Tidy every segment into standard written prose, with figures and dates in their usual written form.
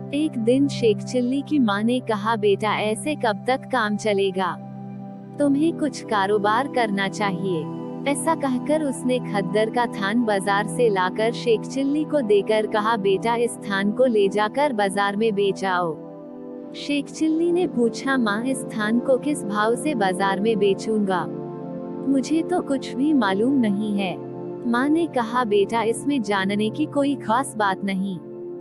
एक दिन शेख चिल्ली की माँ ने कहा, बेटा ऐसे कब तक काम चलेगा, तुम्हें कुछ कारोबार करना चाहिए। ऐसा कहकर उसने खद्दर का थान बाजार से लाकर शेख चिल्ली को देकर कहा, बेटा इस थान को ले जाकर बाजार में बेच आओ। शेख चिल्ली ने पूछा, माँ इस थान को किस भाव से बाजार में बेचूंगा, मुझे तो कुछ भी मालूम नहीं है। माँ ने कहा, बेटा इसमें जानने की कोई खास बात नहीं,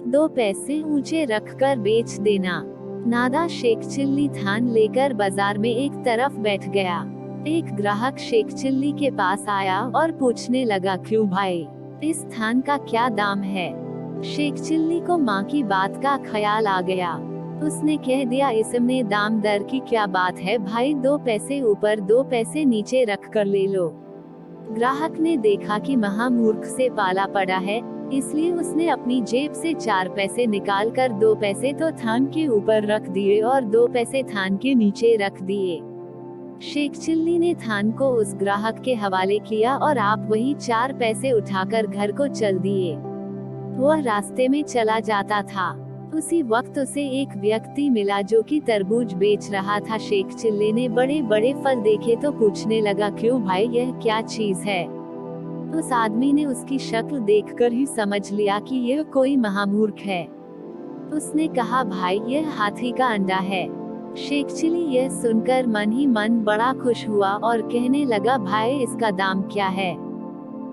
2 पैसे ऊंचे रखकर बेच देना। नादा शेख चिल्ली थान लेकर बाजार में एक तरफ बैठ गया। एक ग्राहक शेख चिल्ली के पास आया और पूछने लगा, क्यों भाई, इस थान का क्या दाम है। शेख चिल्ली को माँ की बात का ख्याल आ गया। उसने कह दिया, इसमें दाम दर की क्या बात है भाई, 2 पैसे ऊपर 2 पैसे नीचे रख कर ले लो। ग्राहक ने देखा कि महामूर्ख से पाला पड़ा है, इसलिए उसने अपनी जेब से 4 पैसे निकालकर 2 पैसे तो थान के ऊपर रख दिए और 2 पैसे थान के नीचे रख दिए। शेख चिल्ली ने थान को उस ग्राहक के हवाले किया और आप वही 4 पैसे उठाकर घर को चल दिए। वह रास्ते में चला जाता था। उसी वक्त उसे एक व्यक्ति मिला जो कि तरबूज बेच रहा था। शेख चिल्ली ने बड़े बड़े फल देखे तो पूछने लगा, क्यों भाई यह क्या चीज है। उस आदमी ने उसकी शक्ल देखकर ही समझ लिया कि यह कोई महामूर्ख है। उसने कहा, भाई यह हाथी का अंडा है। शेख चिल्ली यह सुनकर मन ही मन बड़ा खुश हुआ और कहने लगा, भाई इसका दाम क्या है।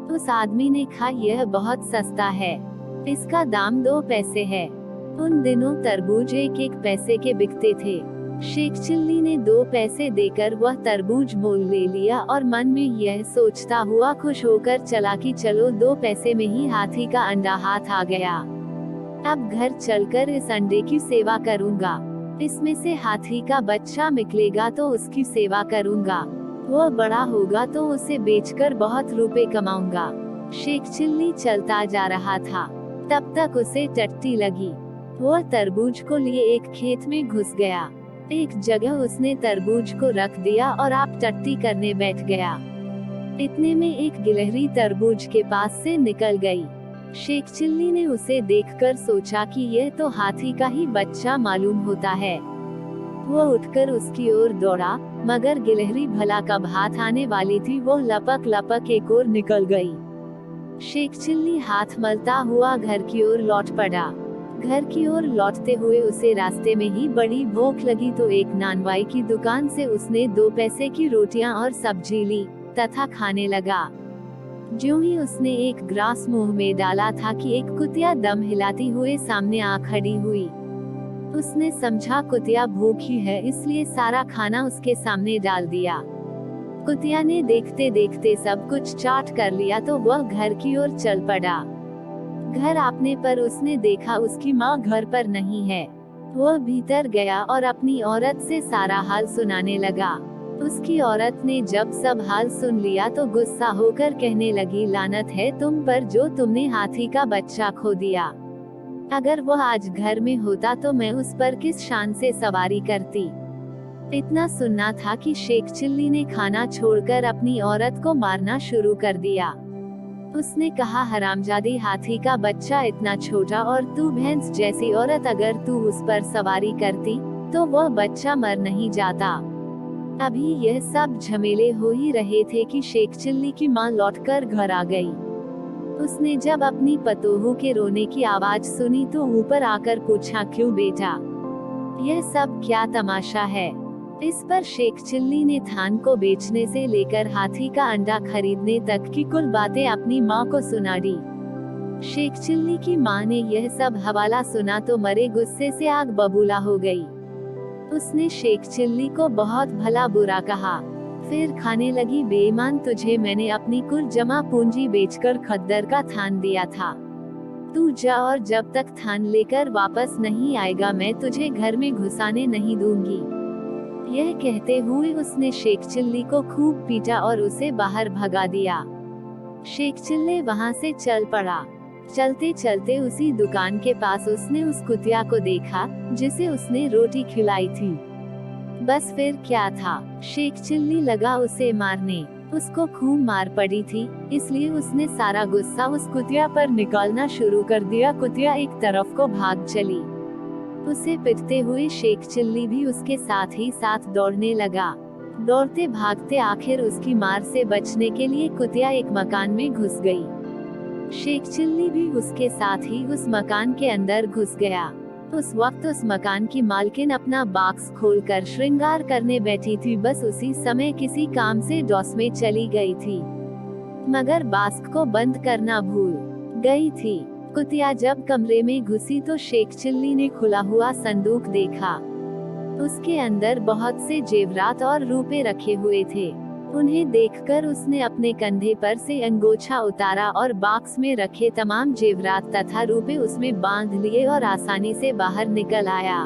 उस आदमी ने कहा, यह बहुत सस्ता है, इसका दाम 2 पैसे है। उन दिनों तरबूज 1-1 पैसे के बिकते थे। शेख चिल्ली ने 2 पैसे देकर वह तरबूज मोल ले लिया और मन में यह सोचता हुआ खुश होकर चला कि चलो 2 पैसे में ही हाथी का अंडा हाथ आ गया। अब घर चलकर इस अंडे की सेवा करूंगा, इसमें से हाथी का बच्चा निकलेगा तो उसकी सेवा करूंगा, वह बड़ा होगा तो उसे बेचकर बहुत रुपए कमाऊंगा। शेख चिल्ली चलता जा रहा था, तब तक उसे टट्टी लगी। वह तरबूज को लिए एक खेत में घुस गया। एक जगह उसने तरबूज को रख दिया और आप टट्टी करने बैठ गया। इतने में एक गिलहरी तरबूज के पास से निकल गई। शेख चिल्ली ने उसे देखकर सोचा कि यह तो हाथी का ही बच्चा मालूम होता है। वह उठकर उसकी ओर दौड़ा, मगर गिलहरी भला कब हाथ आने वाली थी, वो लपक लपक एक ओर निकल गई। शेख चिल्ली हाथ मलता हुआ घर की ओर लौट पड़ा। घर की ओर लौटते हुए उसे रास्ते में ही बड़ी भूख लगी तो एक नानवाई की दुकान से उसने 2 पैसे की रोटियां और सब्जी ली तथा खाने लगा। ज्यों ही उसने एक ग्रास मुंह में डाला था कि एक कुतिया दम हिलाती हुए सामने आ खड़ी हुई। उसने समझा कुतिया भूखी है, इसलिए सारा खाना उसके सामने डाल दिया। कुतिया ने देखते देखते सब कुछ चाट कर लिया तो वह घर की ओर चल पड़ा। घर आपने पर उसने देखा उसकी माँ घर पर नहीं है। वह भीतर गया और अपनी औरत से सारा हाल सुनाने लगा। उसकी औरत ने जब सब हाल सुन लिया तो गुस्सा होकर कहने लगी, लानत है तुम पर जो तुमने हाथी का बच्चा खो दिया। अगर वह आज घर में होता तो मैं उस पर किस शान से सवारी करती। इतना सुनना था कि शेख चिल्ली ने खाना छोड़कर अपनी औरत को मारना शुरू कर दिया। उसने कहा, हरामजादी हाथी का बच्चा इतना छोटा और तू भैंस जैसी औरत, अगर तू उस पर सवारी करती तो वह बच्चा मर नहीं जाता। अभी यह सब झमेले हो ही रहे थे कि शेख चिल्ली की माँ लौटकर घर आ गई। उसने जब अपनी पतोहू के रोने की आवाज सुनी तो ऊपर आकर पूछा, क्यों बेटा, यह सब क्या तमाशा है। इस पर शेख चिल्ली ने थान को बेचने से लेकर हाथी का अंडा खरीदने तक की कुल बातें अपनी माँ को सुना दी। शेख चिल्ली की माँ ने यह सब हवाला सुना तो मरे गुस्से से आग बबूला हो गई। उसने शेख चिल्ली को बहुत भला बुरा कहा, फिर खाने लगी, बेईमान, तुझे मैंने अपनी कुल जमा पूंजी बेचकर खद्दर का थान दिया था। तू जा और जब तक थान लेकर वापस नहीं आएगा मैं तुझे घर में घुसाने नहीं दूंगी। यह कहते हुए उसने शेख चिल्ली को खूब पीटा और उसे बाहर भगा दिया। शेख चिल्ली वहां से चल पड़ा। चलते चलते उसी दुकान के पास उसने उस कुतिया को देखा जिसे उसने रोटी खिलाई थी। बस फिर क्या था, शेख चिल्ली लगा उसे मारने। उसको खूब मार पड़ी थी, इसलिए उसने सारा गुस्सा उस कुतिया पर निकालना शुरू कर दिया। कुतिया एक तरफ को भाग चली। उसे पिटते हुए शेख चिल्ली भी उसके साथ ही साथ दौड़ने लगा। दौड़ते भागते आखिर उसकी मार से बचने के लिए कुतिया एक मकान में घुस गई। शेख चिल्ली भी उसके साथ ही उस मकान के अंदर घुस गया। उस वक्त उस मकान की मालकिन अपना बॉक्स खोलकर श्रृंगार करने बैठी थी। बस उसी समय किसी काम से डॉस में चली गई थी, मगर बास्क को बंद करना भूल गई थी। कुतिया जब कमरे में घुसी तो शेख चिल्ली ने खुला हुआ संदूक देखा। उसके अंदर बहुत से जेवरात और रुपए रखे हुए थे। उन्हें देखकर उसने अपने कंधे पर से अंगोछा उतारा और बॉक्स में रखे तमाम जेवरात तथा रुपए उसमें बांध लिए और आसानी से बाहर निकल आया।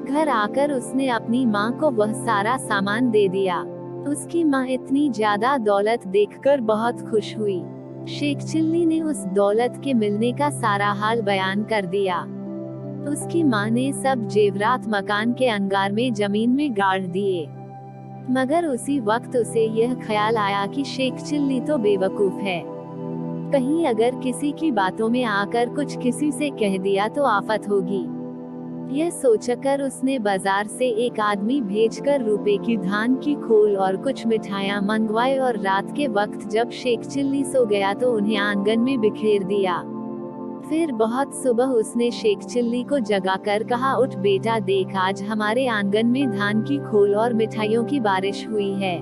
घर आकर उसने अपनी माँ को वह सारा सामान दे दिया। उसकी माँ इतनी ज्यादा दौलत देखकर बहुत खुश हुई। शेख चिल्ली ने उस दौलत के मिलने का सारा हाल बयान कर दिया। उसकी माँ ने सब जेवरात मकान के अंगार में जमीन में गाड़ दिए, मगर उसी वक्त उसे यह ख्याल आया कि शेख चिल्ली तो बेवकूफ है, कहीं अगर किसी की बातों में आकर कुछ किसी से कह दिया तो आफत होगी। यह सोचकर उसने बाजार से एक आदमी भेजकर रुपए की धान की खोल और कुछ मिठाइयाँ मंगवाए और रात के वक्त जब शेख चिल्ली सो गया तो उन्हें आंगन में बिखेर दिया। फिर बहुत सुबह उसने शेख चिल्ली को जगाकर कहा, उठ बेटा, देख आज हमारे आंगन में धान की खोल और मिठाइयों की बारिश हुई है।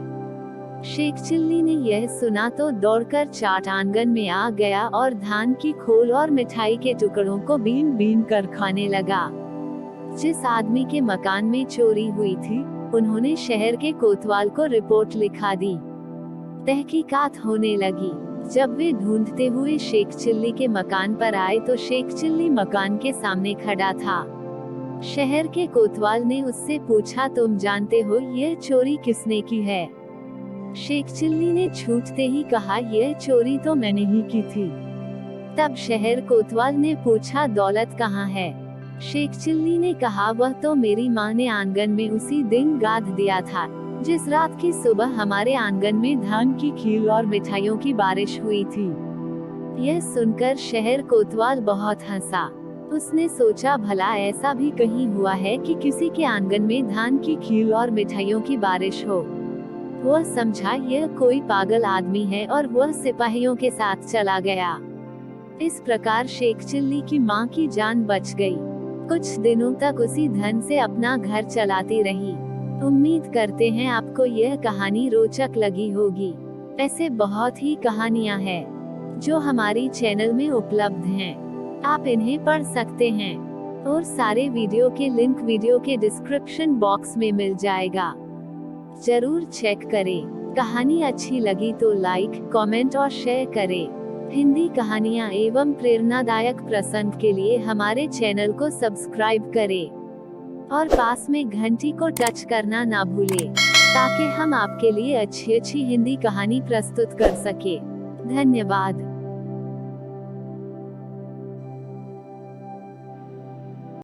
शेख चिल्ली ने यह सुना तो दौड़कर चाट आंगन में आ गया और धान की खोल और मिठाई के टुकड़ों को बीन बीन कर खाने लगा। जिस आदमी के मकान में चोरी हुई थी, उन्होंने शहर के कोतवाल को रिपोर्ट लिखा दी। तहकीकात होने लगी। जब वे ढूंढते हुए शेख चिल्ली के मकान पर आए तो शेख चिल्ली मकान के सामने खड़ा था। शहर के कोतवाल ने उससे पूछा, तुम जानते हो यह चोरी किसने की है? शेख चिल्ली ने छूटते ही कहा, यह चोरी तो मैंने ही की थी। तब शहर कोतवाल ने पूछा, दौलत कहाँ है? शेख चिल्ली ने कहा, वह तो मेरी माँ ने आंगन में उसी दिन गाड़ दिया था जिस रात की सुबह हमारे आंगन में धान की खीर और मिठाइयों की बारिश हुई थी। यह सुनकर शहर कोतवाल बहुत हंसा। उसने सोचा, भला ऐसा भी कहीं हुआ है कि किसी के आंगन में धान की खीर और मिठाइयों की बारिश हो। वह समझा यह कोई पागल आदमी है और वह सिपाहियों के साथ चला गया। इस प्रकार शेख चिल्ली की माँ की जान बच गई। कुछ दिनों तक उसी धन से अपना घर चलाती रही। उम्मीद करते हैं आपको यह कहानी रोचक लगी होगी। ऐसे बहुत ही कहानियां हैं जो हमारी चैनल में उपलब्ध हैं, आप इन्हें पढ़ सकते हैं और सारे वीडियो के लिंक वीडियो के डिस्क्रिप्शन बॉक्स में मिल जाएगा। जरूर चेक करें। कहानी अच्छी लगी तो लाइक, कमेंट और शेयर करें। हिंदी कहानियाँ एवं प्रेरणादायक प्रसंग के लिए हमारे चैनल को सब्सक्राइब करें और पास में घंटी को टच करना ना भूलें, ताकि हम आपके लिए अच्छी हिंदी कहानी प्रस्तुत कर सके। धन्यवाद।